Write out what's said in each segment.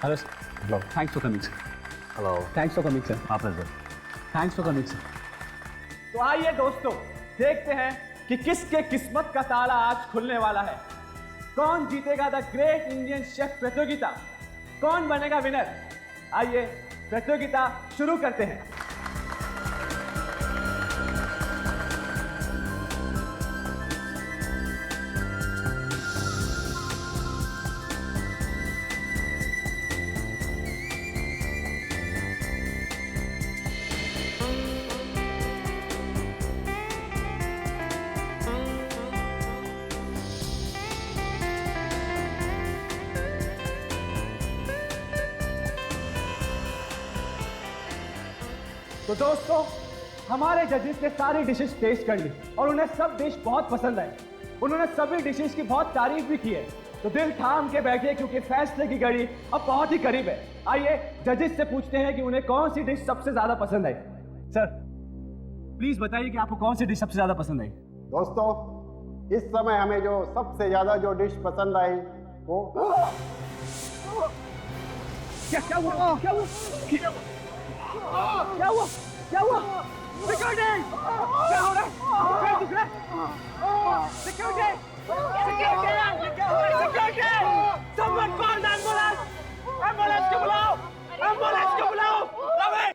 Hello sir. Hello. Thanks for coming sir. Hello. Thanks for coming sir. आप sir. Thanks for coming sir. तो आइए दोस्तों, देखते हैं कि किसके किस्मत का ताला आज खुलने वाला है। कौन जीतेगा द ग्रेट इंडियन शेफ प्रतियोगिता, कौन बनेगा विनर। आइए प्रतियोगिता शुरू करते हैं। तो दोस्तों, हमारे जजेस ने सारी डिशेस टेस्ट कर ली और उन्हें सब डिश बहुत पसंद आई। उन्होंने सभी डिशेस की बहुत तारीफ भी की है। तो दिल थाम के बैठे क्योंकि फैसले की घड़ी अब बहुत ही करीब है। आइए जजेस से पूछते हैं कि उन्हें कौन सी डिश सबसे ज्यादा पसंद आई। सर प्लीज बताइए कि आपको कौन सी डिश सबसे ज्यादा पसंद आई। दोस्तों, इस समय हमें जो सबसे ज्यादा जो डिश पसंद आई वो क्या हुआ? क्या हुआ? क्या हुआ? क्या हुआ? सिक्योरिटी! क्या हो रहा है? क्या दुख रहा है? Security! Security! Security! Someone call the ambulance! Ambulance को बुलाओ! एम्बुलेंस को बुलाओ! रवि!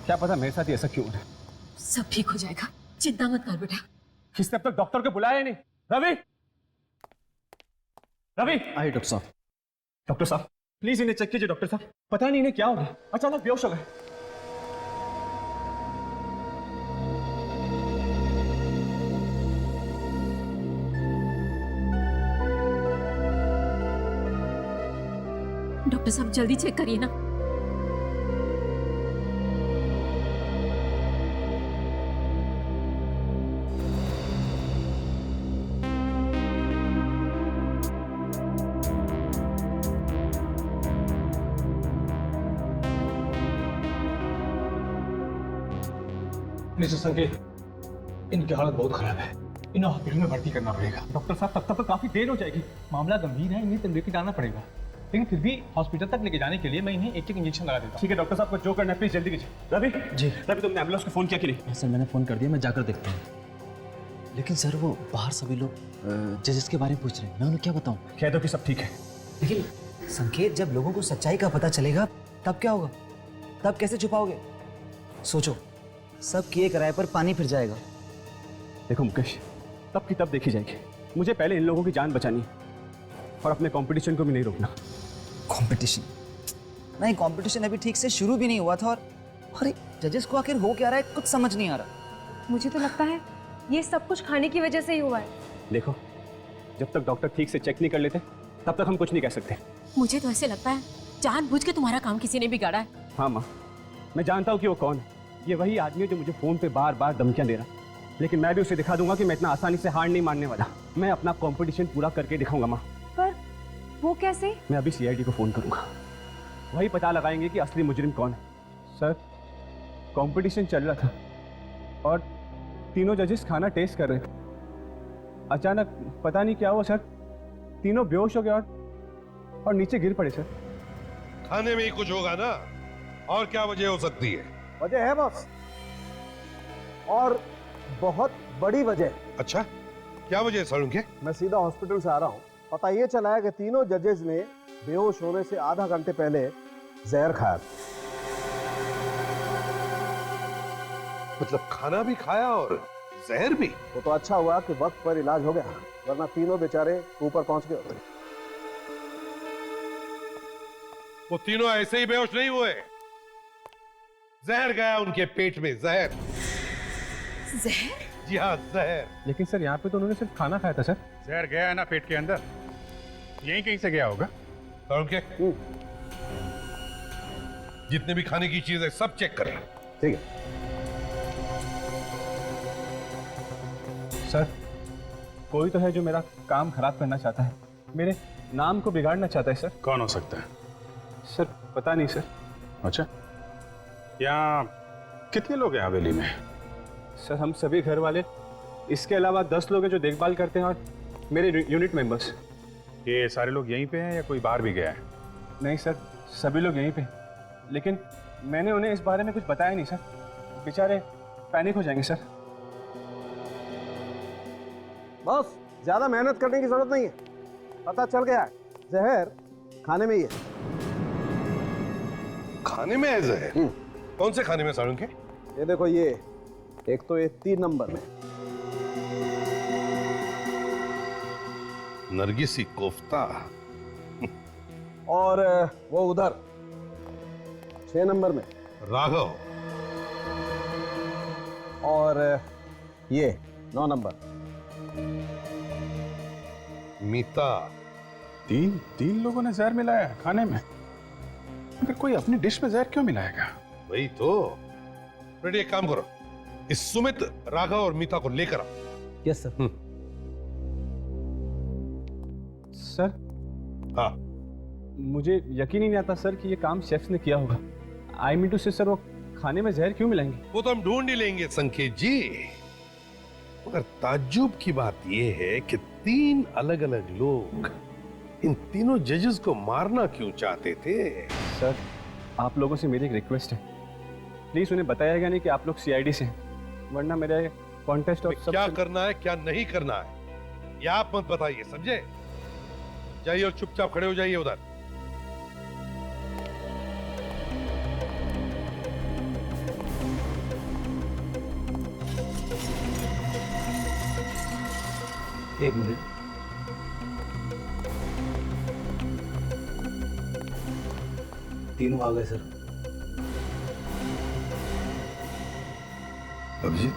क्या पता मेरे साथ ही ऐसा क्यों हो रहा है। सब ठीक हो जाएगा, चिंता मत कर बेटा। किसने अब तक डॉक्टर को बुलाया ही नहीं। रवि, रवि। आइए डॉक्टर साहब। डॉक्टर साहब प्लीज इन्हें चेक कीजिए। डॉक्टर साहब पता नहीं इन्हें क्या हो गया, अचानक बेहोश हो गए। डॉक्टर साहब जल्दी चेक करिए ना। मिस्टर संकेत, इनकी हालत बहुत खराब है, इन्हें हॉस्पिटल में भर्ती करना पड़ेगा। डॉक्टर साहब तब तक तो काफी देर हो जाएगी। मामला गंभीर है, इन्हें तंदुरुस्ती डालना पड़ेगा, लेकिन फिर भी हॉस्पिटल तक लेके जाने के लिए मैं इन्हें एक इंजेक्शन लगा देता हूं। ठीक है डॉक्टर साहब को जो करना है प्लीज जल्दी कीजिए। रवि जी। रवि तुमने एम्बुलेंस को फोन किया कि नहीं? सर मैंने फ़ोन कर दिया, मैं जाकर देखता हूँ। लेकिन सर वो बाहर सभी लोग जजेस के बारे में पूछ रहे हैं, मैं उन्हें क्या बताऊँ? कह दो कि सब ठीक है। लेकिन संकेत, जब लोगों को सच्चाई का पता चलेगा तब क्या होगा? तब कैसे छुपाओगे? सोचो, सब किए कराए पर पानी फिर जाएगा। देखो मुकेश, तब की तब देखी जाएगी। मुझे पहले इन लोगों की जान बचानी है और अपने कंपटीशन को भी नहीं रोकना। कंपटीशन नहीं, कंपटीशन अभी ठीक से शुरू भी नहीं हुआ था और अरे जजेस को आखिर हो क्या रहा है, कुछ समझ नहीं आ रहा। मुझे तो लगता है ये सब कुछ खाने की वजह से ही हुआ है। देखो, जब तक डॉक्टर ठीक से चेक नहीं कर लेते तब तक हम कुछ नहीं कह सकते। मुझे तो ऐसे लगता है जानबूझ के तुम्हारा काम किसी ने बिगाड़ा है। हाँ माँ, मैं जानता हूँ कि वो कौन है। ये वही आदमी है जो मुझे फोन पे बार बार धमकियां दे रहा है, लेकिन मैं भी उसे दिखा दूंगा कि मैं इतना आसानी से हार नहीं मानने वाला। मैं अपना कंपटीशन पूरा करके दिखाऊंगा माँ। पर वो कैसे? मैं अभी सीआईडी को फोन करूंगा, वही पता लगाएंगे कि असली मुजरिम कौन है। सर, कंपटीशन चल रहा था और तीनों जजेस खाना टेस्ट कर रहे थे। अचानक पता नहीं क्या हुआ सर, तीनों बेहोश हो गए और नीचे गिर पड़े सर। खाने में ही कुछ होगा ना, और क्या वजह हो सकती है? वजह है बॉस, और बहुत बड़ी वजह। अच्छा, क्या वजह है सरुण के? मैं सीधा हॉस्पिटल से आ रहा हूँ। पता ये चला है कि तीनों जजेस ने बेहोश होने से आधा घंटे पहले जहर खाया। मतलब खाना भी खाया और जहर भी? वो तो अच्छा हुआ कि वक्त पर इलाज हो गया, वरना तीनों बेचारे ऊपर पहुंच गए होते। वो तीनों ऐसे ही बेहोश नहीं हुए, जहर गया उनके पेट में। जहर? जहर? जी हाँ, जहर। लेकिन सर यहाँ पे तो उन्होंने सिर्फ खाना खाया था सर। जहर गया है ना पेट के अंदर, यहीं कहीं से गया होगा। सरुण के जितने भी खाने की चीजें सब चेक करें। ठीक है सर, कोई तो है जो मेरा काम खराब करना चाहता है, मेरे नाम को बिगाड़ना चाहता है सर। कौन हो सकता है? सर पता नहीं सर। अच्छा, यहाँ कितने लोग हैं हवेली में? सर हम सभी घर वाले, इसके अलावा 10 लोग हैं जो देखभाल करते हैं और मेरे यूनिट मेंबर्स। ये सारे लोग यहीं पे हैं या कोई बाहर भी गया है? नहीं सर, सभी लोग यहीं पे, लेकिन मैंने उन्हें इस बारे में कुछ बताया नहीं सर, बेचारे पैनिक हो जाएंगे सर। बस ज्यादा मेहनत करने की जरूरत नहीं है, पता चल गया है जहर खाने में ही है। खाने में है जहर? कौन से खाने में सारुण के? ये देखो, ये एक तो ये 3 नंबर में, नरगिसी कोफ्ता, और वो उधर 6 नंबर में, राघव, और ये 9 नंबर मीता। तीन लोगों ने जहर मिलाया है खाने में। अगर कोई अपनी डिश में जहर क्यों मिलाएगा? वही तो। रेडी, एक काम करो, इस सुमित, राघव और मीता को लेकर आओ। Yes sir. सर हाँ, मुझे यकीन ही नहीं आता सर कि ये काम शेफ्स ने किया होगा। आई मीन टू से सर, वो खाने में जहर क्यों मिलाएंगे? वो तो हम ढूंढ ही लेंगे संकेत जी, मगर ताज्जुब की बात यह है कि 3 अलग अलग लोग इन तीनों जजेस को मारना क्यों चाहते थे? सर, आप लोगों से मेरी एक रिक्वेस्ट है, प्लीज उन्हें बताइएगा नहीं कि आप लोग सीआईडी से हैं, वरना मेरा कॉन्टेस्ट और सब क्या करना है क्या नहीं करना है ये आप मत बताइए, समझे? जाइए और चुपचाप खड़े हो जाइए उधर। एक मिनट। तीनों आ गए सर। अभिजीत,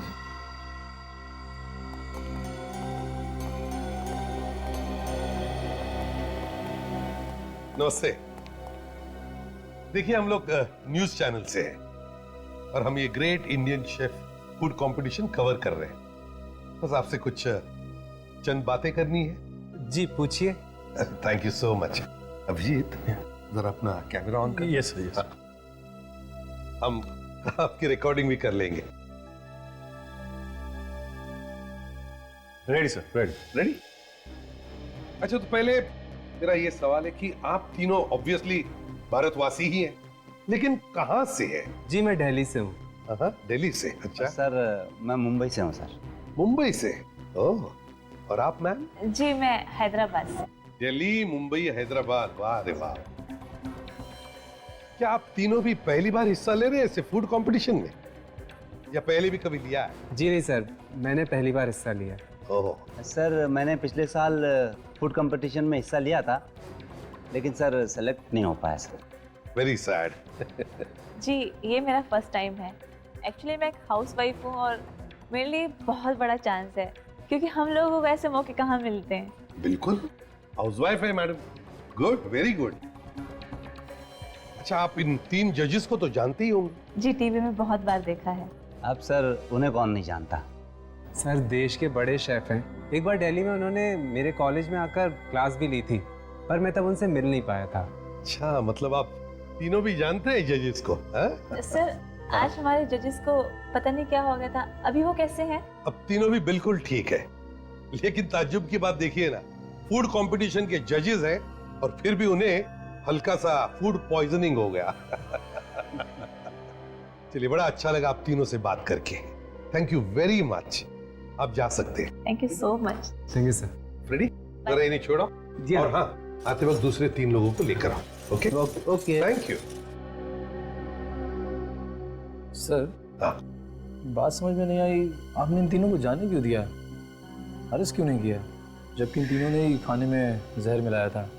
नमस्ते। देखिए, हम लोग न्यूज चैनल से हैं और हम ये great Indian chef food competition cover कर रहे हैं। बस आपसे कुछ चंद बातें करनी है। जी पूछिए। Thank you so much. Abhijit, जरा अपना कैमरा ऑन कर। Yes sir, yes. हम आपकी रिकॉर्डिंग भी कर लेंगे। Ready sir, ready. रेडी? अच्छा, तो पहले मेरा ये सवाल है कि आप तीनों ऑब्वियसली भारतवासी ही हैं, लेकिन कहाँ से है? जी मैं दिल्ली से हूँ। दिल्ली से। अच्छा, सर मैं मुंबई से हूँ सर। मुंबई से। ओह, और आप मैम? जी मैं हैदराबाद से। दिल्ली, मुंबई, हैदराबाद, वाह रे वाह। क्या आप तीनों भी पहली बार हिस्सा ले रहे हैं ऐसे फूड कंपटीशन में, या पहले भी कभी लिया है? जी नहीं सर, मैंने पहली बार हिस्सा लिया। ओह, सर मैंने पिछले साल फूड कंपटीशन में हिस्सा लिया था, लेकिन सर सेलेक्ट नहीं हो पाया सर। Very sad. जी ये मेरा फर्स्ट टाइम है। एक्चुअली मैं एक हाउसवाइफ हूँ और मेरे लिए बहुत बड़ा चांस है, क्योंकि हम लोगों को ऐसे मौके कहाँ मिलते हैं। बिल्कुल, हाउसवाइफ है मैडम। Good, very good. अच्छा, आप इन 3 जजेस को तो जानते ही होंगे? जी टीवी में बहुत बार देखा है। अब सर उन्हें कौन नहीं जानता। सर देश के बड़े शेफ हैं। एक बार दिल्ली में उन्होंने मेरे कॉलेज में आकर क्लास भी ली थी, पर मैं तब उनसे मिल नहीं पाया था। अच्छा, मतलब आप तीनों भी जानते हैं जजेस को? सर आज हमारे जजेस को पता नहीं क्या हो गया था, अभी वो कैसे हैं? अब तीनों भी बिल्कुल ठीक है, लेकिन ताज्जुब की बात देखिए ना, फूड कंपटीशन के जजेस हैं और फिर भी उन्हें हल्का सा फूड पॉइजनिंग हो गया। चलिए, बड़ा अच्छा लगा आप तीनों से बात करके। Thank you very much. आप जा सकते हैं। Thank you so much. Thank you sir. Ready? जरा इन्हें छोड़ो। जी और हाँ, आते वक्त दूसरे 3 लोगों को लेकर आओ। Okay okay. Thank you. Sir हाँ, बात समझ में नहीं आई, आपने इन तीनों को जाने क्यों दिया? अरेस्ट क्यों नहीं किया, जबकि इन तीनों ने ही खाने में जहर मिलाया था?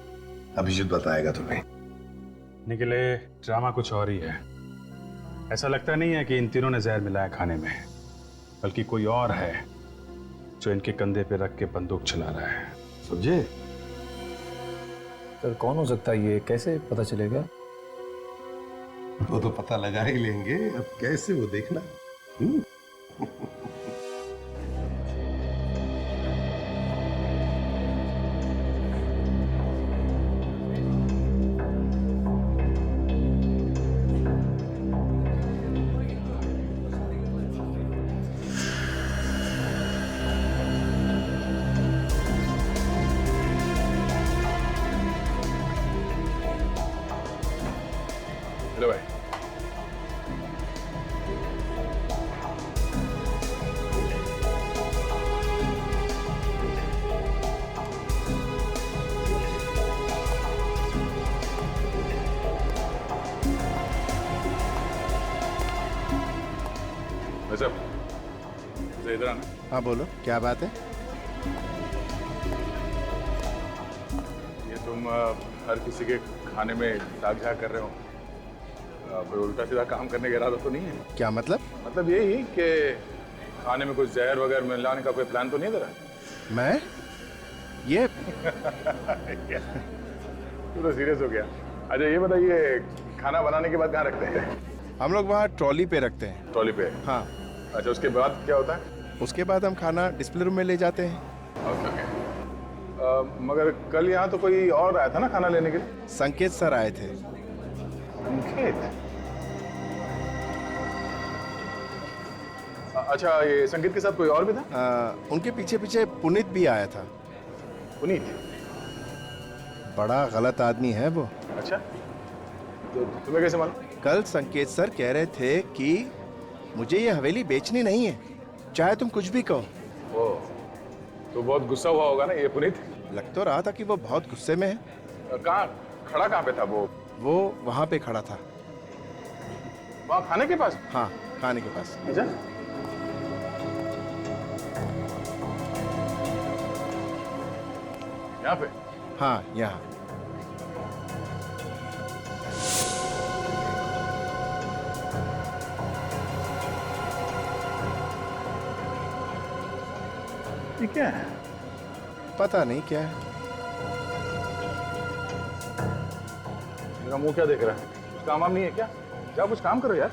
अभिजीत बताएगा तुम्हें। निकले ड्रामा कुछ और ही है। ऐसा लगता नहीं है कि इन तीनों ने जहर मिलाया खाने में, बल्कि कोई और है जो इनके कंधे पे रख के बंदूक चला रहा है। समझे? सर कौन हो सकता है ये, कैसे पता चलेगा? वो तो पता लगा ही लेंगे, अब कैसे वो देखना। लो भाई। वैसे इधर आना। हाँ बोलो, क्या बात है? ये तुम हर किसी के खाने में झाग झाग कर रहे हो, कोई उल्टा सीधा काम करने का इरादा तो नहीं है? क्या मतलब? मतलब यही कि खाने में कुछ जहर वगैरह मिलाने का कोई प्लान तो नहीं है तेरा? मैं ये तू तो सीरियस हो गया। अच्छा ये बताइए, खाना बनाने के बाद कहाँ रखते हैं? हम लोग वहाँ ट्रॉली पे रखते हैं। ट्रॉली पे? हाँ। अच्छा उसके बाद क्या होता है? उसके बाद हम खाना डिस्प्ले रूम में ले जाते हैं। ओके। मगर कल यहाँ तो कोई और आया था ना खाना लेने के लिए? संकेत सर आए थे। संकेत? अच्छा ये संकेत के साथ कोई और भी था? उनके पीछे पीछे पुनीत भी आया था। पुनीत? बड़ा गलत आदमी है वो। अच्छा, तो तुम्हें कैसे मालूम? कल संकेत सर कह रहे थे कि मुझे ये हवेली बेचनी नहीं है, चाहे तुम कुछ भी कहो। ओ, तो बहुत गुस्सा हुआ होगा ना ये पुनीत? लग तो रहा था कि वो बहुत गुस्से में है। कहाँ खड़ा, कहाँ पे था वो? वो वहाँ पे खड़ा था। वहाँ खाने के पास? हाँ, खाने के पास। अच्छा। यहाँ पे? हाँ, यहाँ। ये क्या है? पता नहीं क्या है। मेरा मुंह क्या देख रहा है? कुछ काम वाम नहीं है क्या? क्या कुछ काम करो यार।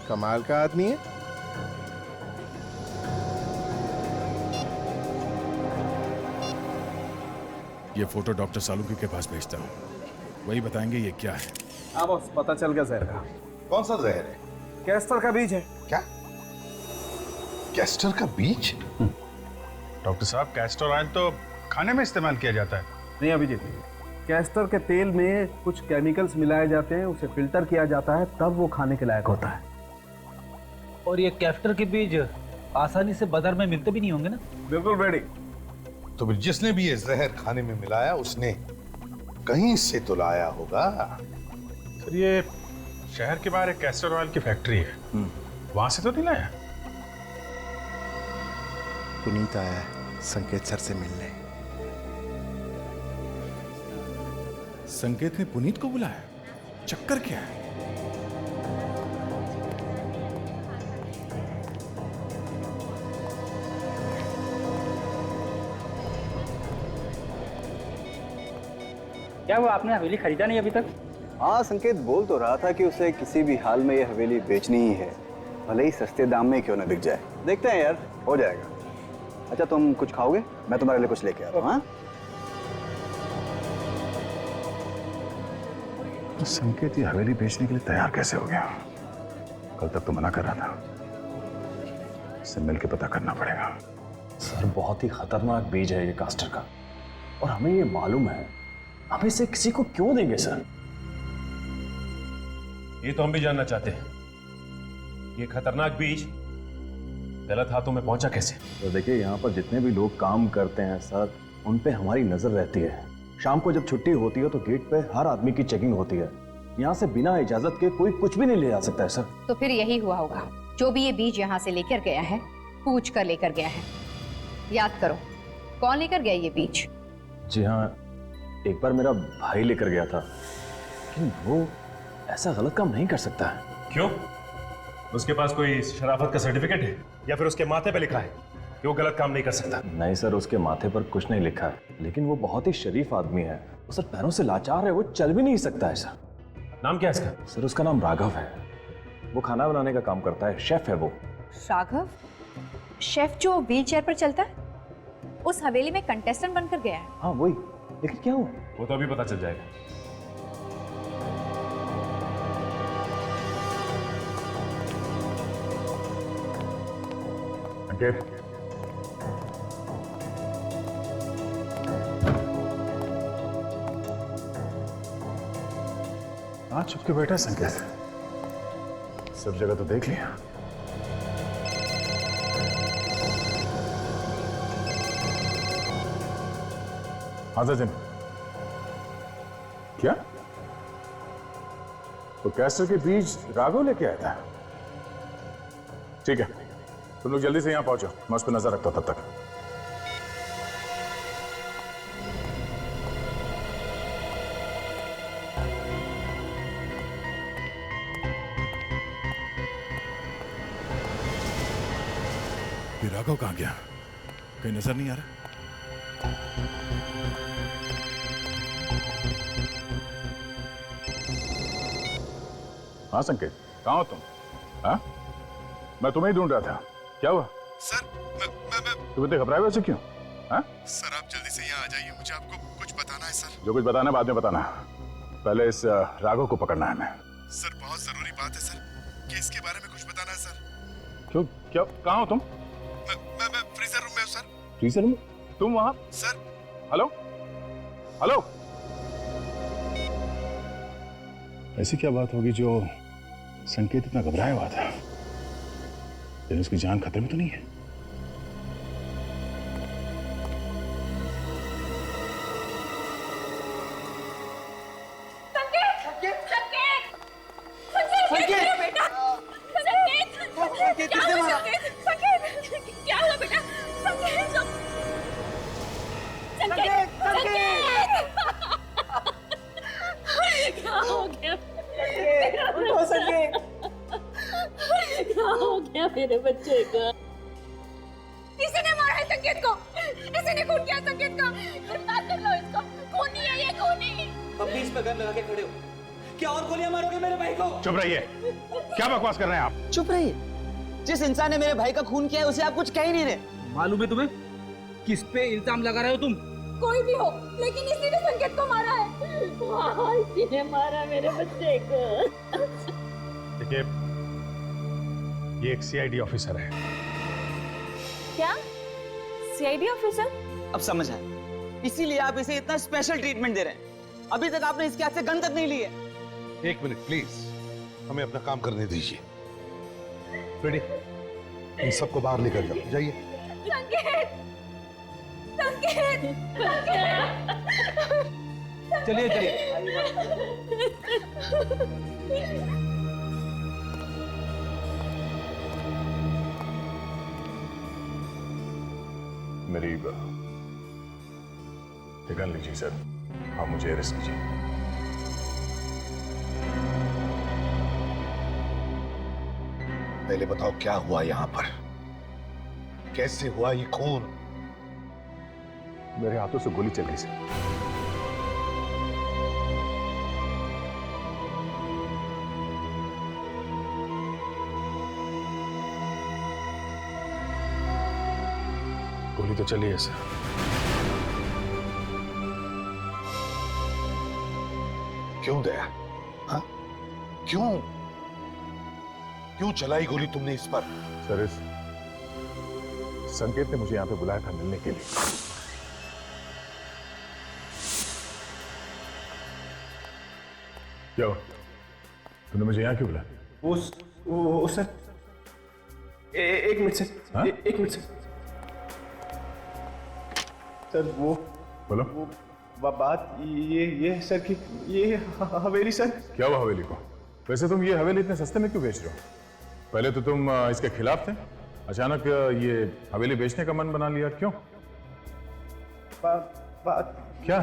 कमाल का आदमी है। ये फोटो डॉक्टर सालुंकी के पास भेजता हूँ, वही बताएंगे ये क्या है। हाँ बॉस, पता चल गया जहर का। कौन सा जहर है? कैस्टर का बीज है। क्या? कैस्टर का बीज? डॉक्टर साहब, कैस्टर ऑयल तो खाने में इस्तेमाल किया जाता है। नहीं अभिजीत, कैस्टर के तेल में कुछ केमिकल्स मिलाए जाते हैं, उसे फिल्टर किया जाता है, तब वो खाने के लायक होता है। और ये कैस्टर के बीज आसानी से बाजार में मिलते भी नहीं होंगे ना? बिल्कुल रेडी। तो फिर जिसने भी ये जहर खाने में मिलाया उसने कहीं से तो लाया होगा। सर ये शहर के बाहर एक कैस्टर ऑयल की फैक्ट्री है, वहां से तो नहीं लाया? पुनीत आया है संकेत सर से मिलने। संकेत ने पुनीत को बुलाया? चक्कर क्या है? क्या वो आपने हवेली खरीदा नहीं अभी तक? हाँ, संकेत बोल तो रहा था कि उसे किसी भी हाल में ये हवेली बेचनी ही है, भले ही सस्ते दाम में क्यों ना बिक जाए। देखते हैं यार, हो जाएगा। अच्छा तुम कुछ खाओगे? मैं तुम्हारे लिए कुछ लेके आता हूँ। हाँ? संकेत ये हवेली बेचने के लिए तैयार कैसे हो गया? कल तक तो मना कर रहा था। इससे मिलकर पता करना पड़ेगा। सर बहुत ही खतरनाक बीज है ये कास्टर का, और हमें ये मालूम है। हम इसे किसी को क्यों देंगे सर? ये तो हम भी जानना चाहते हैं। ये खतरनाक बीज गलत हाथों में पहुंचा कैसे? तो देखिए, यहाँ पर जितने भी लोग काम करते हैं सर, उन पे हमारी नजर रहती है। शाम को जब छुट्टी होती है तो गेट पे हर आदमी की चेकिंग होती है। यहाँ से बिना इजाजत के कोई कुछ भी नहीं ले जा सकता है सर। तो फिर यही हुआ होगा, जो भी ये बीज यहाँ से लेकर गया है, पूछ कर लेकर गया है। याद करो, कौन लेकर गया ये बीज? जी हाँ, एक बार मेरा भाई लेकर गया था, लेकिन वो ऐसा गलत काम नहीं कर सकता है। क्यों? उसके पास कोई शराफत का सर्टिफिकेट है या फिर उसके माथे पे लिखा है कि वो गलत काम नहीं कर सकता? नहीं सर, उसके माथे पर कुछ नहीं लिखा है, लेकिन वो बहुत ही शरीफ आदमी है। वो सर पैरों से लाचार है, वो चल भी नहीं सकता है सर। नाम क्या है इसका? सर उसका नाम राघव है। वो खाना बनाने का काम करता है, शेफ है वो। राघव? शेफ जो व्हील चेयर पर चलता है? उस हवेली में कंटेस्टेंट बनकर गया है? हाँ वही, लेकिन क्या हुआ? वो तो अभी पता चल जाएगा। कहाँ छुप के बैठा है संकेत? सब जगह तो देख लिया। हाँ सचिन, क्या? तो कैस्टर के बीज राघव लेके आया था? ठीक है, तुम लोग जल्दी से यहां पहुंचो, मैं उस पर नजर रखता हूं तब तक। ये राघव कहां गया? कहीं नजर नहीं आ रहा। हाँ संकेत, कहाँ हो तुम? हाँ? मैं तुम्हें ही ढूंढ रहा था। क्या हुआ? सर, मैं तुम इतने घबराए वैसे क्यों? हाँ? सर आप जल्दी से यहाँ आ जाइए, मुझे आपको कुछ बताना है सर। जो कुछ बताना है बाद में बताना। पहले इस राघव को पकड़ना है हमें। सर बहुत जरूरी बात है सर, केस के बारे में कुछ बताना है सर। क्यों? क्या? कहाँ हो तुम? मैं फ्रीजर रूम में हूँ सर। Freezer room? तुम वहाँ? सर। हेलो? हेलो? ऐसी क्या बात होगी जो संकेत इतना घबराया हुआ था? लेकिन उसकी जान खतरे में तो नहीं है? मेरे बच्चे को किसी ने मारा है संकेत को, किसी ने खून किया संकेत का। गिरफ्तार कर लो इसको, खूनी है ये, खूनी। प्लीज पे गन लगा के खड़े हो। क्या और गोलियां मारोगे मेरे भाई को? चुप रहिए। क्या बकवास कर रहे हैं आप? चुप रहिए। जिस इंसान ने मेरे भाई का खून किया है उसे आप कुछ कह ही नहीं रहे। मालूम है तुम्हें किस पे इल्जाम लगा रहे हो तुम? कोई भी हो, लेकिन इसी ने संकेत को मारा है। हाँ, इसी ने मारा मेरे बच्चे को। देखिए, ये एक सीआईडी ऑफिसर है। क्या? CID officer? अब समझ आया, इसीलिए आप इसे इतना स्पेशल ट्रीटमेंट दे रहे हैं। अभी तक आपने इसके हाथ से गन तक नहीं ली है। एक मिनट प्लीज, हमें अपना काम करने दीजिए। रेडी? इन सबको बाहर लेकर जाओ, जाइए। संकेत! संकेत! चलिए चलिए। मेरी गन लीजिए सर। हाँ, मुझे अरेस्ट कीजिए। पहले बताओ क्या हुआ यहाँ पर? कैसे हुआ ये खून? मेरे हाथों से गोली चल गई सर। गोली तो चली है सर। क्यों दया? हाँ? क्यों चलाई गोली तुमने इस पर? सर, इस संकेत ने मुझे यहाँ पे बुलाया था मिलने के लिए। क्या हुआ? तुमने मुझे यहाँ क्यों बुलाया? वो सर, एक मिनट सर। हाँ? एक मिनट सर। सर वो बोलो। वो बात ये है सर कि ये हवेली सर। क्या हुआ हवेली को? वैसे तुम ये हवेली इतने सस्ते में क्यों बेच रहे हो? पहले तो तुम इसके खिलाफ थे, अचानक ये हवेली बेचने का मन बना लिया, क्यों? बात क्या?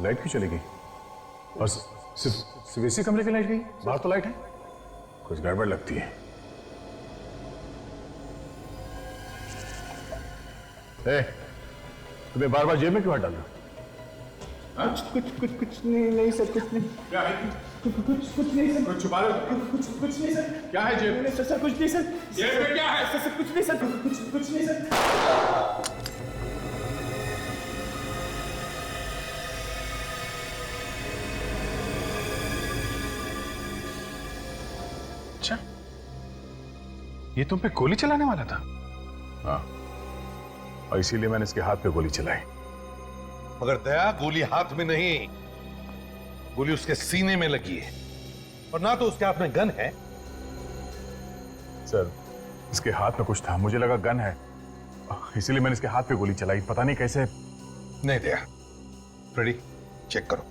लाइट क्यों चली गई? और सिर्फ इसी कमरे की लाइट गई? बाहर तो लाइट है। कुछ गड़बड़ लगती है। तुम्हें बार बार जेब में क्यों हाथ डाल रहे हो? कुछ नहीं सर, कुछ नहीं। क्या है? कुछ नहीं सर। कुछ छुपा रहे हो? कुछ नहीं सर। क्या है जेब में? सर कुछ नहीं सर। जेब में क्या है? सर कुछ नहीं सर। कुछ नहीं सर। अच्छा, ये तुम पे गोली चलाने वाला था? हाँ, और इसीलिए मैंने इसके हाथ पे गोली चलाई। मगर दया, गोली हाथ में नहीं, गोली उसके सीने में लगी है। और ना तो उसके हाथ में गन है। सर, इसके हाथ में कुछ था, मुझे लगा गन है, इसीलिए मैंने इसके हाथ पे गोली चलाई। पता नहीं कैसे। नहीं दया, फ्रेडी चेक करो।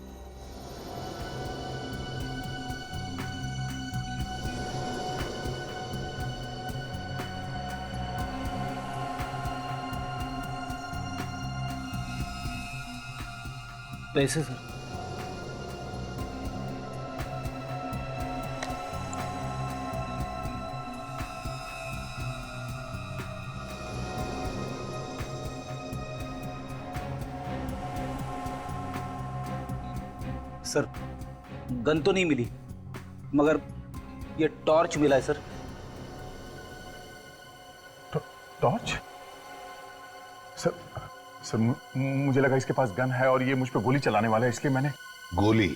कैसे सर? सर, गन तो नहीं मिली, मगर ये टॉर्च मिला है सर। टॉर्च? सर, मुझे लगा इसके पास गन है और ये मुझ पे गोली चलाने वाला है, इसलिए मैंने गोली।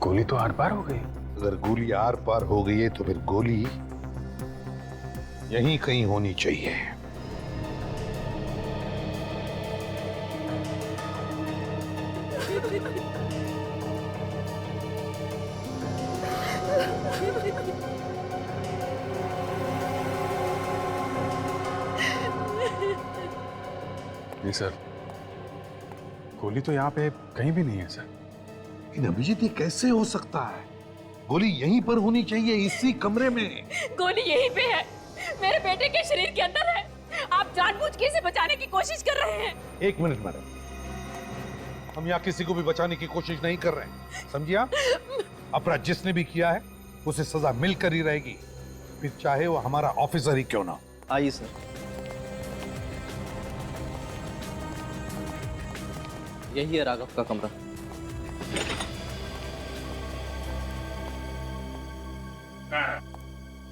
गोली तो आर पार हो गई। अगर गोली आर पार हो गई है तो फिर गोली यहीं कहीं होनी चाहिए। नहीं सर, गोली तो यहाँ पे कहीं भी नहीं है सर। इन अभिजीत, ये कैसे हो सकता है? गोली यहीं पर होनी चाहिए, इसी कमरे में। गोली यहीं पे है, मेरे बेटे के शरीर के अंदर है। आप जानबूझ के इसे बचाने की कोशिश कर रहे हैं। एक मिनट मैडम, हम यहाँ किसी को भी बचाने की कोशिश नहीं कर रहे हैं, समझिए आप? अपराध जिसने भी किया है उसे सजा मिलकर ही रहेगी, फिर चाहे वो हमारा ऑफिसर ही क्यों ना। आइए सर। यही है राघव का कमरा।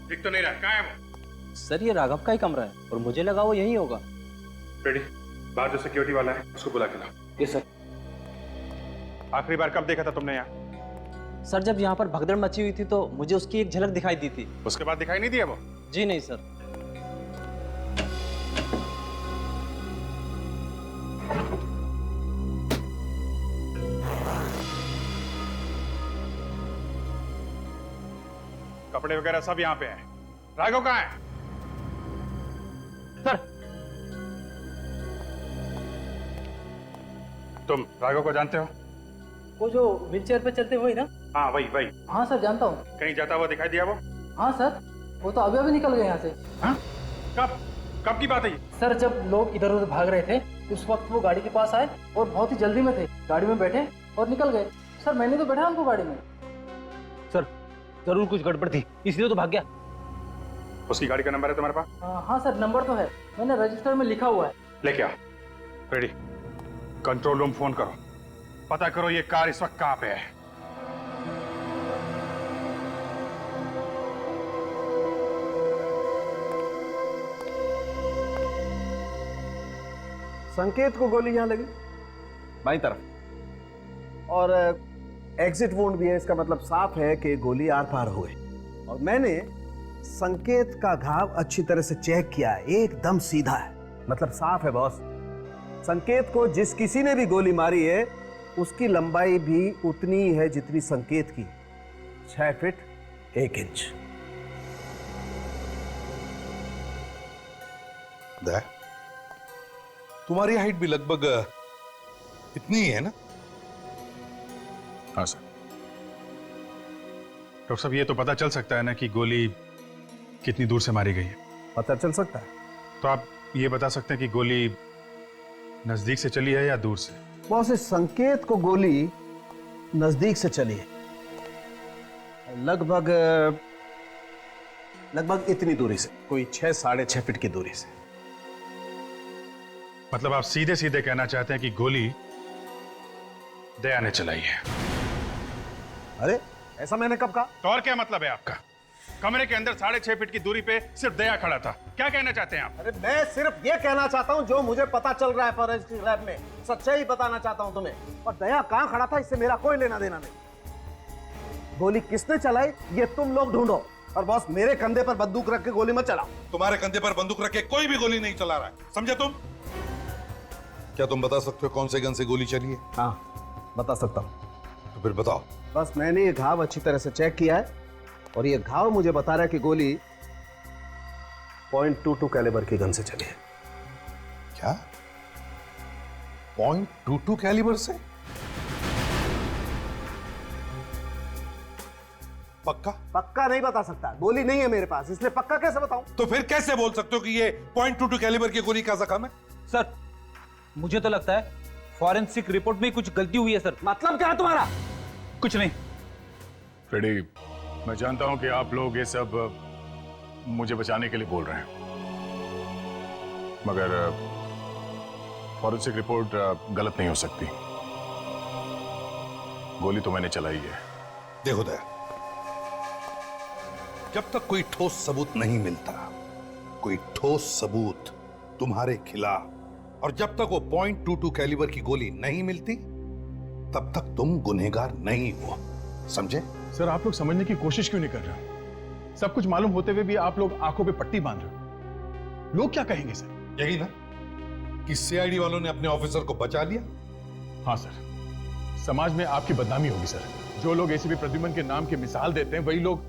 दिख तो नहीं रहा, कहाँ है वो? सर, ये राघव का ही कमरा है और मुझे लगा वो यही होगा। रेडी, बाहर जो सिक्योरिटी वाला है उसको बुला के लाओ। ये सर। आखिरी बार कब देखा था तुमने यहाँ? सर, जब यहाँ पर भगदड़ मची हुई थी तो मुझे उसकी एक झलक दिखाई दी थी। उसके बाद दिखाई नहीं दिया वो? जी नहीं सर। कपड़े वगैरह सब यहाँ पे हैं। राघव कहाँ है? सर, तुम राघव को जानते हो? वो जो व्हीलचेयर पे चलते हुए ना? हाँ, वही वही। हाँ सर, जानता हूँ। कहीं जाता हुआ दिखाई दिया वो? हाँ सर, वो तो अभी अभी निकल गए यहाँ से। हाँ? कब कब की बात है ये? सर, जब लोग इधर उधर भाग रहे थे उस वक्त वो गाड़ी के पास आए और बहुत ही जल्दी में थे, गाड़ी में बैठे और निकल गए। सर, मैंने तो बैठा उनको गाड़ी में। सर, जरूर कुछ गड़बड़ थी, इसलिए तो भाग गया। उसकी गाड़ी का नंबर है तुम्हारे पास? हाँ सर, नंबर तो है, मैंने रजिस्टर में लिखा हुआ है। लेके आओ। रेडी, कंट्रोल रूम फोन करो, पता करो ये कार इस वक्त कहाँ पे है। संकेत को गोली यहां लगी बाईं तरफ, और एग्जिट वुंड भी है। इसका मतलब साफ है कि गोली आर पार हो गई। और मैंने संकेत का घाव अच्छी तरह से चेक किया है, एकदम सीधा है, मतलब साफ है बॉस। संकेत को जिस किसी ने भी गोली मारी है उसकी लंबाई भी उतनी ही है जितनी संकेत की, 6 फीट 1 इंच। तुम्हारी हाइट भी लगभग इतनी ही है ना? हाँ सर। डॉक्टर साहब, ये तो पता चल सकता है ना कि गोली कितनी दूर से मारी गई है? पता चल सकता है। तो आप ये बता सकते हैं कि गोली नजदीक से चली है या दूर से? बॉस, इस संकेत को गोली नजदीक से चली है, लगभग इतनी दूरी से, कोई 6 साढ़े 6 फीट की दूरी से। मतलब आप सीधे सीधे कहना चाहते हैं कि गोली दया ने चलाई है। अरे ऐसा मैंने कब कहा? तो और क्या मतलब है आपका? कमरे के अंदर 6.5 फीट की दूरी पे सिर्फ दया खड़ा था। क्या कहना चाहते हैं आप? अरे मैं सिर्फ ये कहना चाहता हूँ जो मुझे पता चल रहा है फॉरेंसिक लैब में, सच्चाई बताना चाहता हूँ तुम्हें। और दया कहाँ खड़ा था इससे मेरा कोई लेना देना नहीं। गोली किसने चलाई ये तुम लोग ढूंढो। और बॉस मेरे कंधे पर बंदूक रख के गोली मत चलाओ। तुम्हारे कंधे पर बंदूक रख के कोई भी गोली नहीं चला रहा है, समझे तुम? क्या तुम बता सकते हो कौन से गन से गोली चली है? हाँ बता सकता हूँ। तो फिर बताओ। बस मैंने ये घाव अच्छी तरह से चेक किया है और ये घाव मुझे बता रहा है कि गोली .22 कैलिबर की गन से चली है। क्या? .22 कैलिबर से? पक्का? पक्का नहीं बता सकता, गोली नहीं है मेरे पास, इसलिए पक्का कैसे बताऊं? तो फिर कैसे बोल सकते हो कि ये .22 कैलिबर की गोली का जख्म है? सर मुझे तो लगता है फॉरेंसिक रिपोर्ट में कुछ गलती हुई है सर। मतलब क्या है तुम्हारा? कुछ नहीं। फ्रेडी, मैं जानता हूं कि आप लोग ये सब मुझे बचाने के लिए बोल रहे हैं, मगर फॉरेंसिक रिपोर्ट गलत नहीं हो सकती। गोली तो मैंने चलाई है। देखो दया, जब तक कोई ठोस सबूत नहीं मिलता, कोई ठोस सबूत तुम्हारे खिलाफ, और जब तक वो .22 कैलिबर की गोली नहीं मिलती, तब तक तुम गुनहगार नहीं हो, समझे? सर आप लोग समझने की कोशिश क्यों नहीं कर रहे? सब कुछ मालूम होते हुए भी आप लोग आंखों पे पट्टी बांध रहे हो। लोग क्या कहेंगे सर? यही ना कि सीआईडी वालों ने अपने ऑफिसर को बचा लिया। हाँ सर, समाज में आपकी बदनामी होगी सर। जो लोग एसीपी प्रद्युमन के नाम की मिसाल देते हैं वही लोग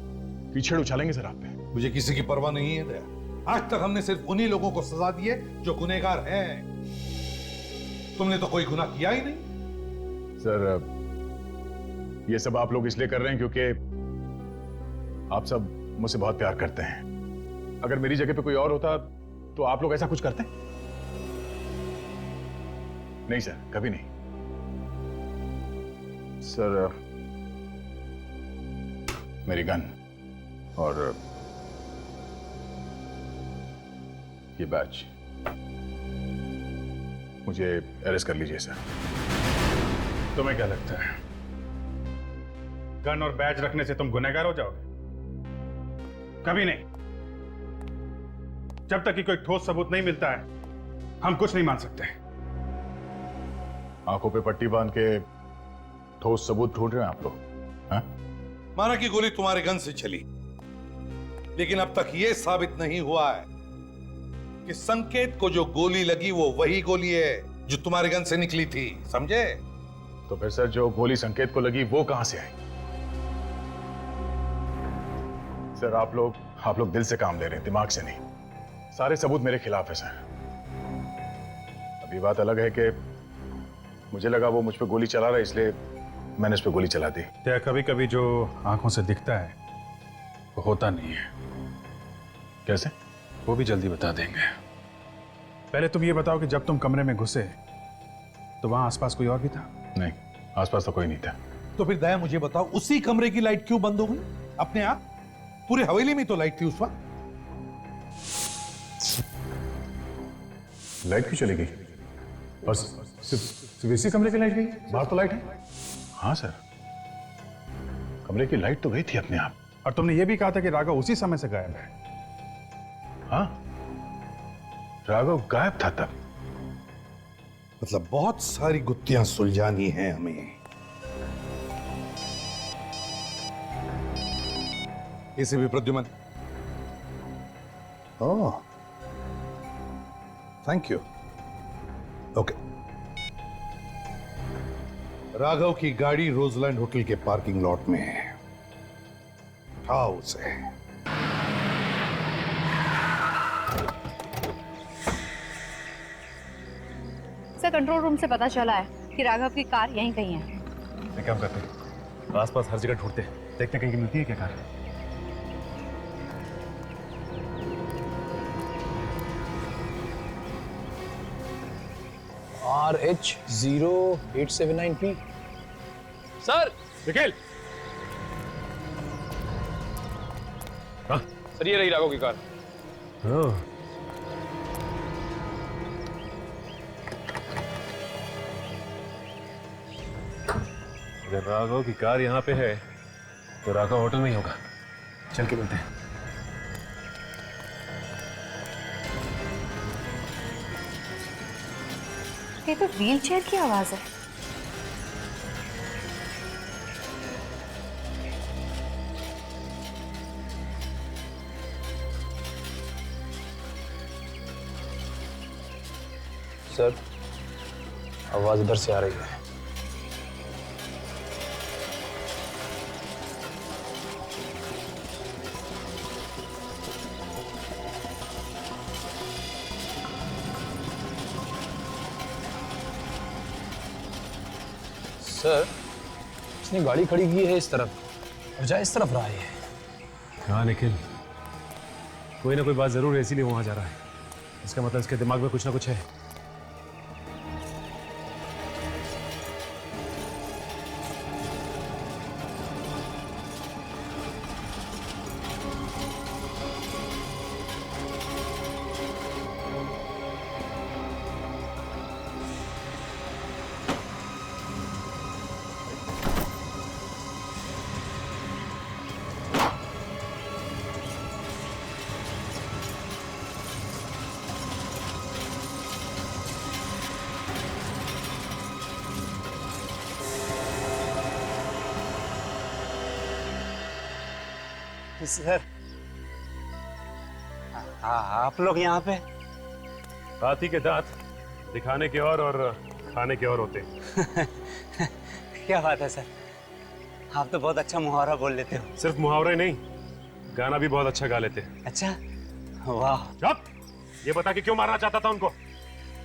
पीछे उछालेंगे सर आप पे। मुझे किसी की परवाह नहीं है दया। आज तक हमने सिर्फ उन्हीं लोगों को सजा दी है जो गुनहगार हैं। तुमने तो कोई गुनाह किया ही नहीं। सर ये सब आप लोग इसलिए कर रहे हैं क्योंकि आप सब मुझसे बहुत प्यार करते हैं। अगर मेरी जगह पे कोई और होता तो आप लोग ऐसा कुछ करते? नहीं सर, कभी नहीं। सर मेरी गन और ये बैच, मुझे अरेस्ट कर लीजिए सर। तुम्हें क्या लगता है गन और बैज रखने से तुम गुनहगार हो जाओगे? कभी नहीं। जब तक कि कोई ठोस सबूत नहीं मिलता है, हम कुछ नहीं मान सकते। आंखों पे पट्टी बांध के ठोस सबूत ढूंढ रहे हैं आप लोग? हाँ? माना कि गोली तुम्हारे गन से चली, लेकिन अब तक यह साबित नहीं हुआ है कि संकेत को जो गोली लगी वो वही गोली है जो तुम्हारे गन से निकली थी, समझे? तो फिर सर जो गोली संकेत को लगी वो कहां से आई? सर आप लोग दिल से काम ले रहे हैं, दिमाग से नहीं। सारे सबूत मेरे खिलाफ है सर। अभी बात अलग है कि मुझे लगा वो मुझ पे गोली चला रहा है, इसलिए मैंने उस पे गोली चला दी। क्या कभी कभी जो आंखों से दिखता है वो होता नहीं है। कैसे? वो भी जल्दी बता देंगे। पहले तुम ये बताओ कि जब तुम कमरे में घुसे तो वहां आसपास कोई और भी था? नहीं, आसपास तो कोई नहीं था। तो फिर दया मुझे बताओ, उसी कमरे की लाइट क्यों बंद हो गई अपने आप? पूरे हवेली में तो लाइट थी उस वक्त। लाइट क्यों चली गई? बस सिर्फ इसी कमरे की लाइट गई? बाहर तो लाइट है। हाँ सर, कमरे की लाइट तो गई थी अपने आप। और तुमने ये भी कहा था कि राघव उसी समय से गायब है। हाँ, राघव गायब था तब। मतलब बहुत सारी गुत्थियां सुलझानी हैं हमें। इसे भी प्रद्युमन। ओह, थैंक यू। ओके। राघव की गाड़ी रोजलैंड होटल के पार्किंग लॉट में है। उठाओ उसे। सर कंट्रोल रूम से पता चला है कि राघव की कार यहीं कहीं है। मैं काम करते हैं, आसपास हर जगह ढूंढते हैं, देखते हैं कहीं मिलती है क्या car. RH0879P। Sir Nikhil. Sir ये रही राघव की कार। अगर राघव की कार यहाँ पे है तो राघव होटल में ही होगा। चल के मिलते हैं। ये तो व्हील चेयर की आवाज है। सर, आवाज इधर से आ रही है। सर, इसने गाड़ी खड़ी की है इस तरफ और जा इस तरफ रहा है। हाँ निखिल, कोई ना कोई बात जरूर है, इसीलिए वहां जा रहा है। इसका मतलब इसके दिमाग में कुछ ना कुछ है। सर, आप लोग यहाँ पे? हाथी के दांत दिखाने के और खाने के और होते हैं। क्या बात है सर, आप तो बहुत अच्छा मुहावरा बोल लेते हो। सिर्फ मुहावरे नहीं, गाना भी बहुत अच्छा गा लेते हैं। अच्छा, वाह। चुप! ये बता कि क्यों मारना चाहता था उनको?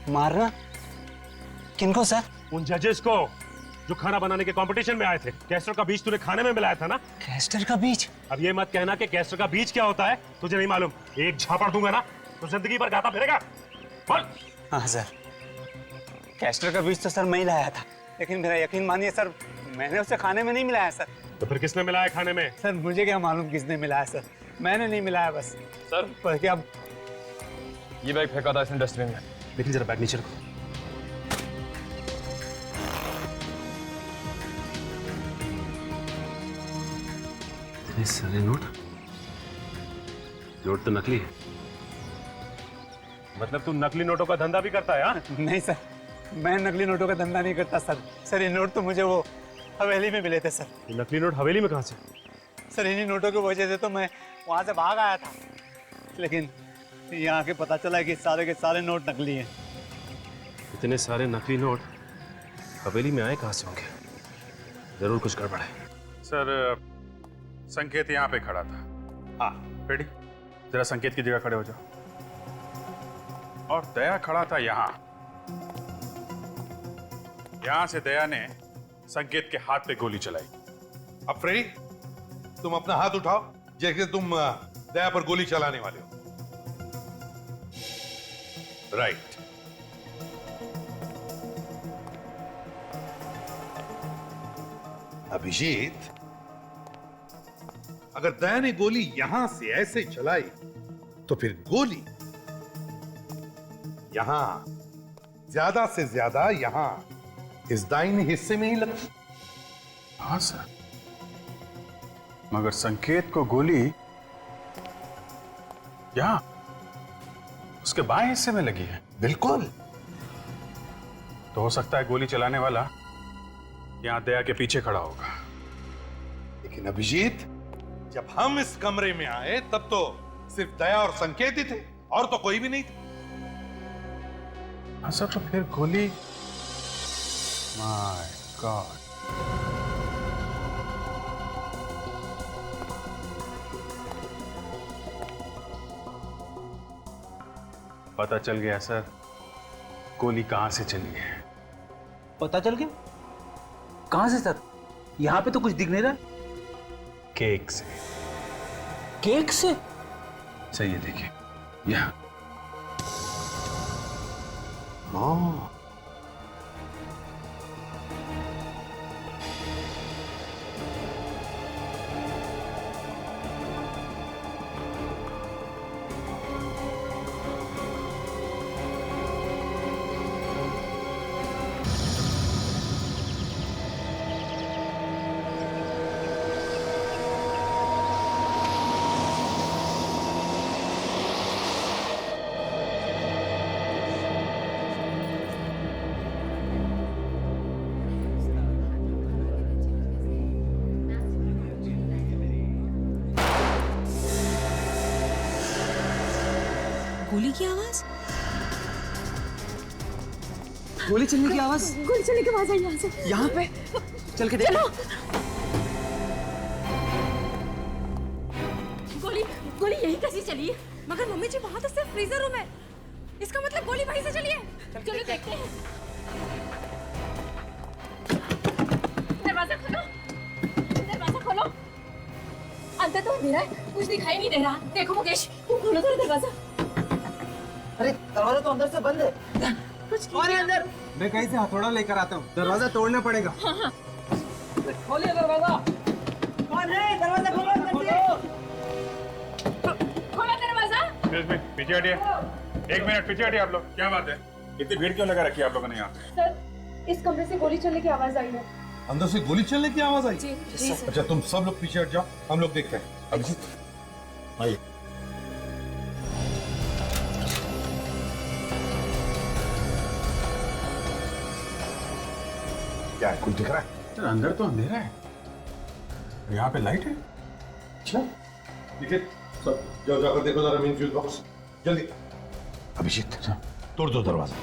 मारना? किनको सर? उन जजेस को जो खाना बनाने के कंपटीशन में आए थे। कैस्टर का बीज तूने खाने में मिलाया था ना? कैस्टर का बीज? अब ये मत कहना कि कैस्टर का बीज क्या होता है तुझे नहीं मालूम। एक झापड़ दूंगा ना तो जिंदगी भर गाता फिरेगा। बोल। हाँ सर, कैस्टर का बीज तो सर मैं ही लाया था, लेकिन मेरा यकीन मानिए सर, मैंने उसे खाने में नहीं मिलाया सर। तो फिर किसने मिलाया खाने में? सर मुझे क्या मालूम किसने मिलाया सर, मैंने नहीं मिलाया बस। सर पर क्या ये बैग फेंका था इसने डस्टबिन में। लेकिन जरा बैग नीचे रखो। इतने सारे नोट तो नकली है। मतलब तू नकली नोटों का धंधा भी करता है? हाँ? नहीं सर, मैं नकली नोटों का धंधा नहीं करता सर। सर ये नोट तो मुझे वो हवेली में मिले थे सर। ये नकली नोट हवेली में कहाँ से? सर इन्हीं नोटों की वजह से तो मैं वहां से भाग आया था, लेकिन यहाँ के पता चला कि सारे के सारे नोट नकली हैं। इतने सारे नकली नोट हवेली में आए कहाँ से होंगे? जरूर कुछ गड़बड़ है। सर, संकेत यहाँ पे खड़ा था। हाँ रेडी, जरा संकेत की जगह खड़े हो जाओ। और दया खड़ा था यहाँ। यहां से दया ने संकेत के हाथ पे गोली चलाई। अब फ्रेडी, तुम अपना हाथ उठाओ जैसे तुम दया पर गोली चलाने वाले हो। राइट। अभिजीत, अगर दया ने गोली यहां से ऐसे चलाई तो फिर गोली यहां, ज्यादा से ज्यादा यहां इस दाहिने हिस्से में ही लगती। हाँ सर, मगर संकेत को गोली यहां उसके बाएं हिस्से में लगी है। बिल्कुल। तो हो सकता है गोली चलाने वाला यहां दया के पीछे खड़ा होगा। लेकिन अभिजीत, जब हम इस कमरे में आए तब तो सिर्फ दया और संकेत ही थे, और तो कोई भी नहीं था। हाँ सर, तो फिर गोली, माय गॉड। पता चल गया सर, गोली कहां से चली है। पता चल गया? कहां से सर? यहां पे तो कुछ दिख नहीं रहा। केक से। केक से? सही है, देखिए यहां। गोली की आवाज? गोली चलने की आवाज? गोली चलने की आवाज आई यहाँ से। यहाँ पे? चल के देख। चलो। गोली गोली यही कैसी चली है? मगर मम्मी जी वहाँ तो सिर्फ फ्रीजर रूम है। इसका मतलब गोली वहीं से चली है। चलो देखते हैं। दरवाजा खोलो। दरवाजा खोलो। अंदर तो अंधेरा है, कुछ दिखाई नहीं दे रहा। देखो मुकेश, तुम खोलो थोड़ा दरवाजा। अरे दरवाजा तो अंदर से बंद है। कौन है अंदर? मैं कहीं से हथौड़ा लेकर आता हूँ, दरवाजा तोड़ना पड़ेगा। हाँ हाँ। खोलिए दरवाजा। कौन है? दरवाजा खोलो। खोलो दरवाजा। पीछे हटिए। 1 मिनट पीछे हटिए आप लोग। क्या बात है? इतनी भीड़ क्यों लगा रखी है आप लोगों ने यहाँ पे? सर, इस कमरे से गोली चलने की आवाज आई है। अंदर से गोली चलने की आवाज आई? जी, जी सर। अच्छा तुम सब लोग पीछे हट जाओ, हम लोग देखते हैं। अभिजीत आइए। क्या है, कुछ दिख रहा है? सर अंदर तो अंधेरा है, यहाँ पे लाइट है। अच्छा ठीक है, सब जाओ, जाकर देखो जरा मेन फ्यूज बॉक्स, जल्दी। अभिजीत तोड़ दो दरवाजा।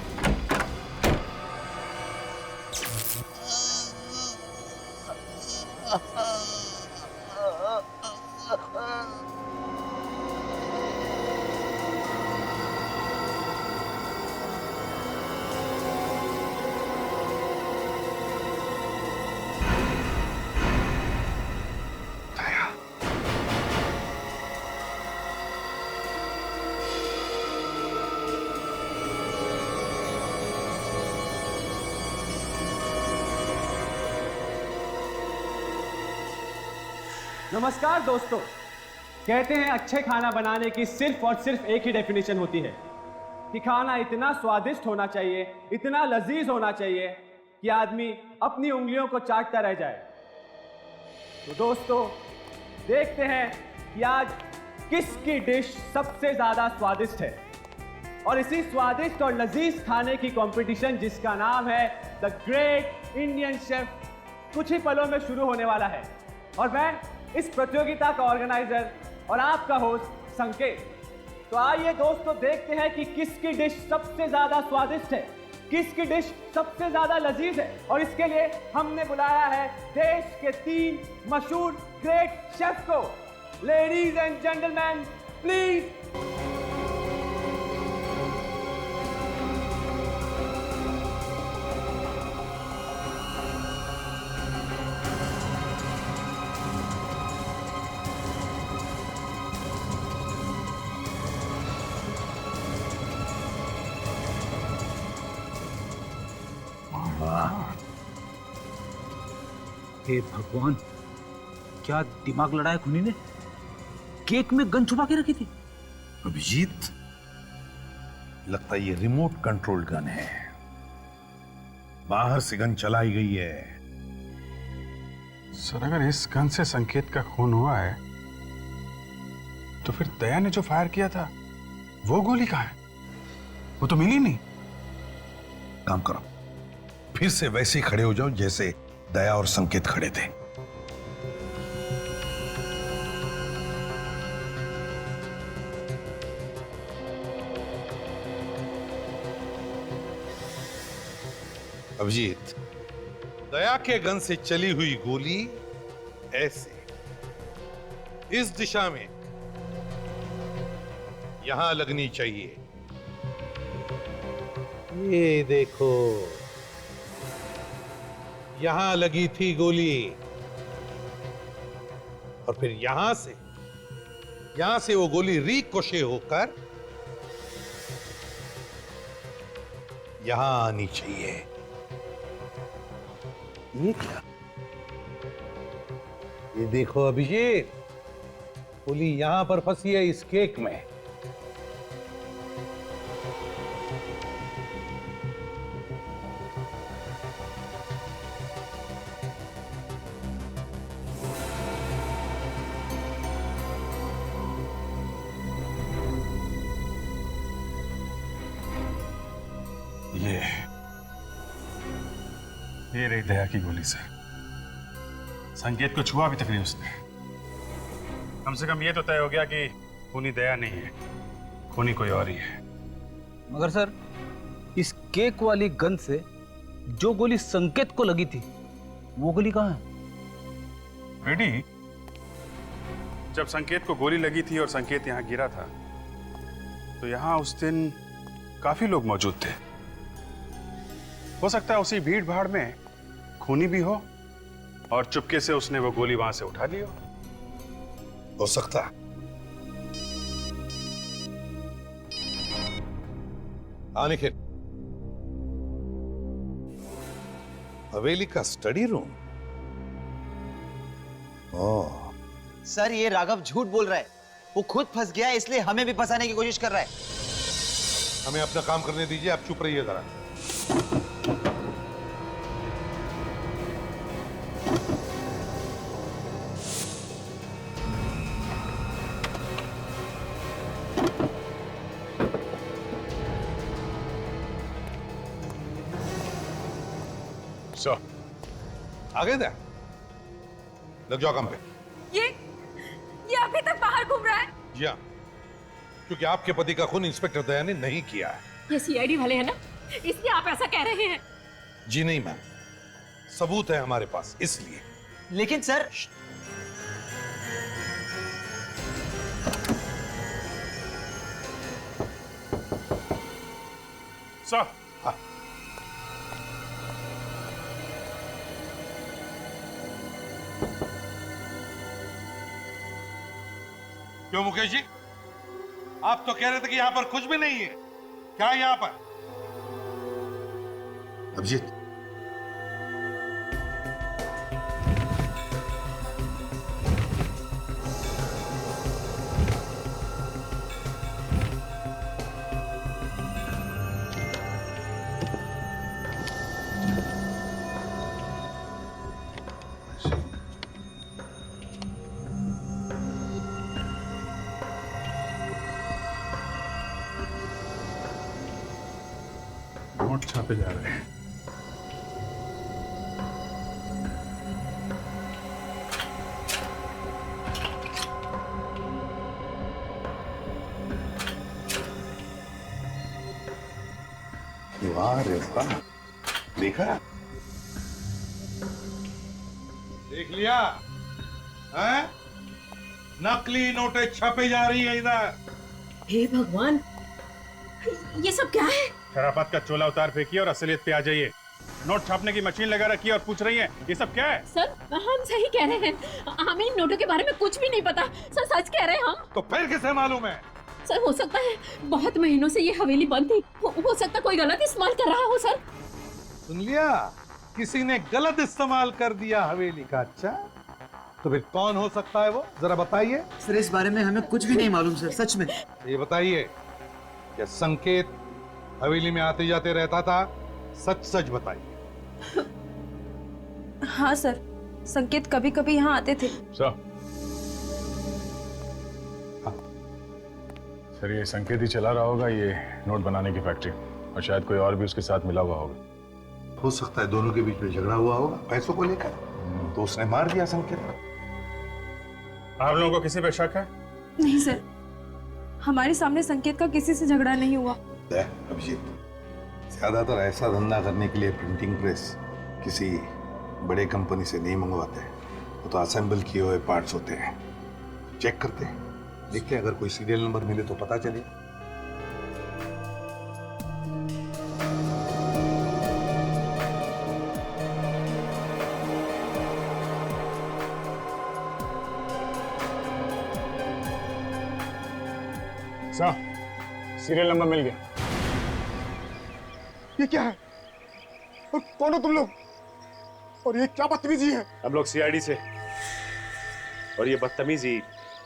नमस्कार दोस्तों। कहते हैं अच्छे खाना बनाने की सिर्फ और सिर्फ एक ही डेफिनेशन होती है कि खाना इतना स्वादिष्ट होना चाहिए, इतना लजीज होना चाहिए कि आदमी अपनी उंगलियों को चाटता रह जाए। तो दोस्तों देखते हैं कि आज किसकी डिश सबसे ज्यादा स्वादिष्ट है। और इसी स्वादिष्ट और लजीज खाने की कंपटीशन जिसका नाम है द ग्रेट इंडियन शेफ कुछ ही पलों में शुरू होने वाला है। और मैं इस प्रतियोगिता का ऑर्गेनाइजर और आपका होस्ट संकेत। तो आइए दोस्तों देखते हैं कि किसकी डिश सबसे ज्यादा स्वादिष्ट है, किसकी डिश सबसे ज्यादा लजीज है। और इसके लिए हमने बुलाया है देश के 3 मशहूर ग्रेट शेफ को। Ladies and gentleman please. हे भगवान, क्या दिमाग लड़ाया खूनी ने? केक में गन छुपा के रखी थी। अभिजीत लगता है ये रिमोट कंट्रोल गन है, बाहर से गन चलाई गई है। सर अगर इस गन से संकेत का खून हुआ है तो फिर दया ने जो फायर किया था वो गोली कहाँ है? वो तो मिली नहीं। काम करो, फिर से वैसे खड़े हो जाओ जैसे दया और संकेत खड़े थे। अभिजीत, दया के गन से चली हुई गोली ऐसे इस दिशा में यहां लगनी चाहिए। ये देखो, यहां लगी थी गोली और फिर यहां से वो गोली रिकोशे होकर यहां आनी चाहिए। ये क्या? ये देखो अभिजीत, गोली यहां पर फंसी है इस केक में। ये रही दया की गोली से। संकेत को छुआ भी तक नहीं उसने। कम से कम ये तो तय हो गया कि खूनी दया नहीं है, खूनी कोई और ही है। मगर सर, इस केक वाली गन से जो गोली संकेत को लगी थी, वो गोली कहाँ है? बेटी, जब संकेत को गोली लगी थी और संकेत यहाँ गिरा था, तो यहाँ उस दिन काफी लोग मौजूद थे। हो सकता है उसी भीड़ भाड़ में खूनी भी हो और चुपके से उसने वो गोली वहां से उठा ली हो सकता। निखिल, हवेली का स्टडी रूम? ओह, सर ये राघव झूठ बोल रहा है। वो खुद फंस गया है, इसलिए हमें भी फंसाने की कोशिश कर रहा है। हमें अपना काम करने दीजिए, आप चुप रहिए जरा। आगे दे, लग जाओ काम पे। ये अभी तक बाहर घूम रहा है? जी हाँ, क्योंकि आपके पति का खून इंस्पेक्टर दया ने नहीं किया है। ये सीआईडी वाले हैं ना, इसलिए आप ऐसा कह रहे हैं? जी नहीं मैम, सबूत है हमारे पास, इसलिए। लेकिन सर, सर, क्यों मुकेश जी, आप तो कह रहे थे कि यहां पर कुछ भी नहीं है। क्या है यहां पर? अभिजीत, नोट छापे जा रहे हैं। वाह रे वाह, देखा? देख लिया है? नकली नोटें छपे जा रही है इधर। हे भगवान, ये सब क्या है? शराफत का चोला उतार फेंकिए और असलियत पे आ जाइए। नोट छापने की मशीन लगा रखी है और पूछ रही है ये सब क्या है? सर, हम सही कह रहे हैं, हमें इन नोटों के बारे में कुछ भी नहीं पता। सर, सच कह रहे हैं हम। तो फिर किसे मालूम है? सर, हो सकता है बहुत महीनों से ये हवेली बंद थी, हो सकता कोई गलत इस्तेमाल कर रहा हो। सर, सुन लिया, किसी ने गलत इस्तेमाल कर दिया हवेली का। अच्छा, तो फिर कौन हो सकता है वो, जरा बताइए। सर इस बारे में हमें कुछ भी नहीं मालूम सर, सच में। ये बताइए, क्या संकेत हवेली में आते जाते रहता था? सच सच बताइए। हाँ सर, संकेत कभी कभी यहाँ आते थे। सर ये संकेत ही चला रहा होगा ये नोट बनाने की फैक्ट्री, और शायद कोई और भी उसके साथ मिला हुआ होगा। हो सकता है दोनों के बीच में झगड़ा हुआ होगा पैसों को लेकर, तो उसने मार दिया संकेत को। आप लोगों को किसी पे शक है? नहीं सर, हमारे सामने संकेत का किसी से झगड़ा नहीं हुआ। अभिजीत, ज्यादातर ऐसा धंधा करने के लिए प्रिंटिंग प्रेस किसी बड़े कंपनी से नहीं मंगवाते, वो तो असेंबल किए हुए पार्ट्स होते हैं। चेक करते हैं, देखते हैं, अगर कोई सीरियल नंबर मिले तो पता चले। सीरियल नंबर मिल गया। ये क्या है? और कौन हो तुम लोग? और ये क्या बदतमीजी है? हम लोग सीआईडी से, और ये बदतमीजी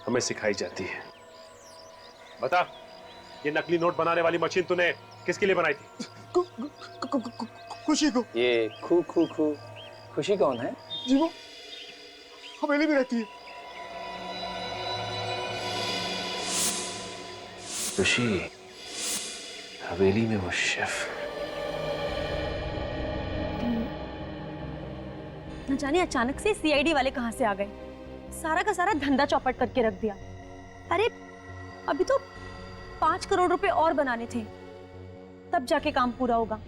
हमें सिखाई जाती है। बता, ये नकली नोट बनाने वाली मशीन तूने किसके लिए बनाई थी? खुशी को। ये खुशी कौन है? जी वो हवेली में रहती है। खुशी हवेली में वो शेफ। न जाने अचानक से सीआईडी वाले कहां से आ गए, सारा का सारा धंधा चौपट करके रख दिया। अरे अभी तो 5 करोड़ रुपए और बनाने थे, तब जाके काम पूरा होगा।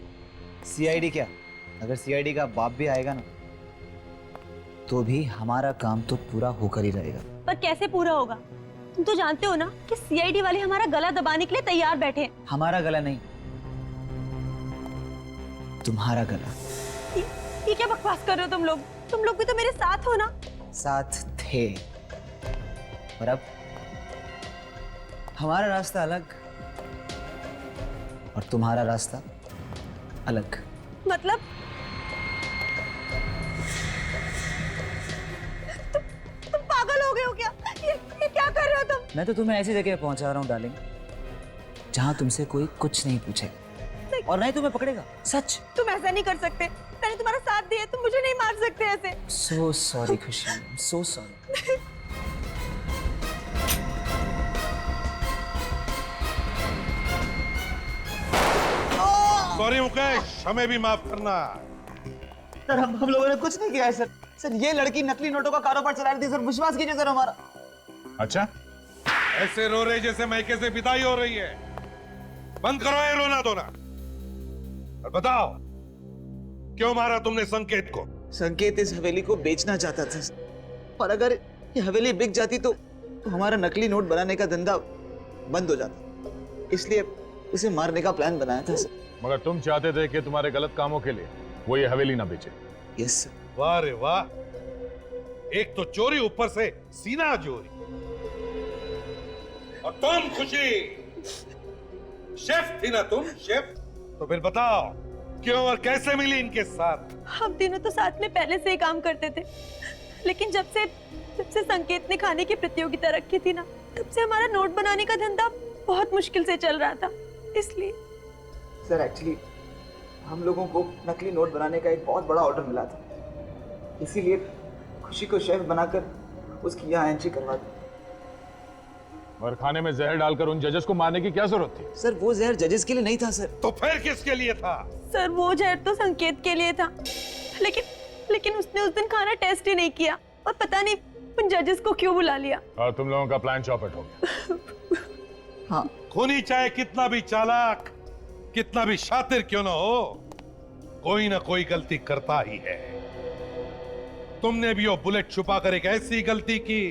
सीआईडी क्या, अगर सीआईडी का बाप भी आएगा ना तो भी हमारा काम तो पूरा होकर ही रहेगा। पर कैसे पूरा होगा? तुम तो जानते हो ना कि सीआईडी वाले हमारा गला दबाने के लिए तैयार बैठे हैं। हमारा गला नहीं, तुम्हारा गला। ये क्या बकवास कर रहे हो तुम लोग? तुम लोग भी तो मेरे साथ हो ना। साथ थे, और अब हमारा रास्ता अलग और तुम्हारा रास्ता अलग। मतलब तुम पागल हो गए हो क्या? ये क्या कर रहे हो तुम? मैं तो तुम्हें ऐसी जगह पहुंचा रहा हूँ डार्लिंग, जहां तुमसे कोई कुछ नहीं पूछेगा और ना ही तुम्हें पकड़ेगा। सच। तुम ऐसा नहीं कर सकते। मैंने तुम्हारा साथ दिया, तुम मुझे नहीं मार सकते ऐसे। सो सॉरी खुशी, सो सॉरी। सॉरी मुकेश, हमें भी माफ करना। सर हम लोगों ने कुछ नहीं किया है सर। सर ये लड़की नकली नोटों का कारोबार चला रही थी सर, विश्वास कीजिए सर हमारा। अच्छा, ऐसे रो रहे जैसे मैके से विदाई हो रही है। बंद करो ये रोना धोना और बताओ क्यों मारा तुमने संकेत को? संकेत इस हवेली को बेचना चाहता था और अगर ये हवेली बिक जाती तो हमारा नकली नोट बनाने का धंधा बंद हो जाता, इसलिए उसे मारने का प्लान बनाया था सर। मगर तुम चाहते थे कि तुम्हारे गलत कामों के लिए वो ये हवेली ना बेचे। Yes sir. वाह रे वाह, एक तो चोरी, ऊपर से सीना चोरी। और तुम खुशी, शेफ थी ना तुम? शेफ तो फिर बताओ क्यों और कैसे मिली इनके साथ? हम तीनों तो साथ में पहले से ही काम करते थे, लेकिन जब से संकेत ने खाने की प्रतियोगिता रखी थी ना, तब से हमारा नोट बनाने का धंधा बहुत मुश्किल से चल रहा था। इसलिए सर एक्चुअली हम लोगों को नकली नोट बनाने का एक बहुत बड़ा ऑर्डर मिला था, इसीलिए खुशी को शेफ बनाकर उसकी यहाँ एंट्री करवा दी। और खाने में जहर डालकर उन जजेस को मारने की क्या जरूरत थी? सर वो जहर जजेस के लिए नहीं था सर। तो फिर किसके लिए था? सर वो जहर तो संकेत के लिए था, लेकिन उसने उस दिन खाना टेस्ट ही नहीं किया और पता नहीं उन जजेस को क्यों बुला लिया। और तुम लोगों का प्लान चौपट हो गया। हाँ। खूनी चाहे कितना भी चालाक, कितना भी शातिर क्यों ना हो, कोई ना कोई गलती करता ही है। तुमने भी वो बुलेट छुपाकर एक ऐसी गलती की